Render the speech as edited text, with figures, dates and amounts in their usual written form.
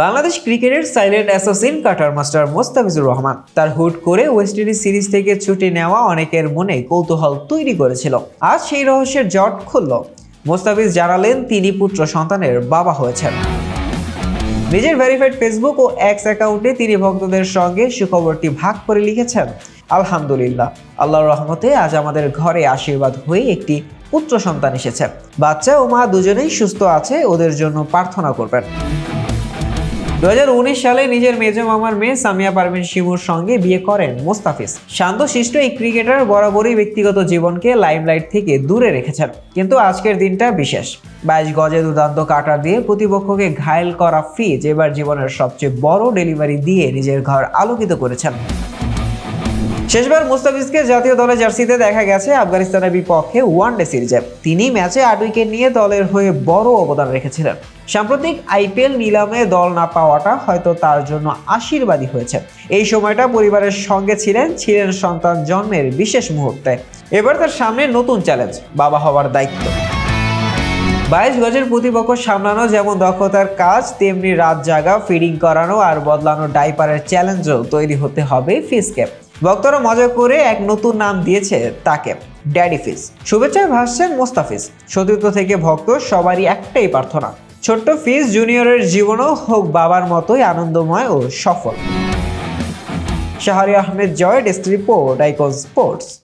বাংলাদেশ ক্রিকেটের silent assassin cutter master Mustafizur Rahman তার হুট করে ওয়েস্ট ইন্ডিজ সিরিজ থেকে ছুটি নেওয়া অনেকের মনে কৌতূহল তৈরি করেছিল। আজ সেই রহস্যের জট খুলল। মোস্তাফিজ জানালেন তিনি পুত্র সন্তানের বাবা হয়েছেন। নিজের ভেরিফাইড ফেসবুক ও এক্স অ্যাকাউন্টে তিনি ভক্তদের সঙ্গে সুখবরটি ভাগ করে লিখেছেন, আলহামদুলিল্লাহ, আল্লাহর রহমতে আজ আমাদের ঘরে আশীর্বাদ হয়ে একটি পুত্র সন্তান এসেছে। বাচ্চা ও মা দুজনেই সুস্থ আছে, ওদের জন্য প্রার্থনা করবেন। 2019 সালে নিজের মেজ মামার মেয়ে সামিয়া পারভিন শিমুর সঙ্গে বিয়ে করেন মোস্তাফিজ। শান্তশিষ্ট এই ক্রিকেটার বরাবরই ব্যক্তিগত জীবনকে লাইমলাইট থেকে দূরে রেখেছেন, কিন্তু আজকের দিনটা বিশেষ। 22 গজে দুর্দান্ত কাটার দিয়ে প্রতিপক্ষকে ঘায়েল করা ফিজ এবার জীবনের সবচেয়ে বড় ডেলিভারি দিয়ে নিজের ঘর আলোকিত করেছেন। শেষবার মোস্তাফিজকে জাতীয় দলের জার্সিতে দেখা গেছে আফগানিস্তানের বিপক্ষে ওয়ানডে সিরিজে। তিনি ম্যাচে 8 উইকেট নিয়ে দলের হয়ে বড় অবদান রেখেছিলেন। সাম্প্রতিক আইপিএল নিলামে দল না পাওয়াটা হয়তো তার জন্য আশীর্বাদী হয়েছে। এই সময়টা পরিবারের সঙ্গে ছিলেন সন্তান জন্মের বিশেষ মুহূর্তে। এবার তার সামনে নতুন চ্যালেঞ্জ, বাবা হওয়ার দায়িত্ব। 22 গজের প্রতিপক্ষ সামলানো যেমন দক্ষতার কাজ, তেমনি রাত জাগা, ফিডিং করানো আর বদলানো ডাইপারের চ্যালেঞ্জও তৈরি হতে হবে ফিজকে। ভক্তরা মজা করে এক নতুন নাম দিয়েছে তাকে, ড্যাডি ফিজ। শুভেচ্ছায় ভাসছেন মোস্তাফিজ। সতীর্থ থেকে ভক্ত সবারই একটাই প্রার্থনা, ছোট্ট ফিজ জুনিয়রের জীবনও হোক বাবার মতোই আনন্দময় ও সফল। শাহরিয়ার আহমেদ জয়, ডেস্ক রিপোর্ট, আইকন স্পোর্টস।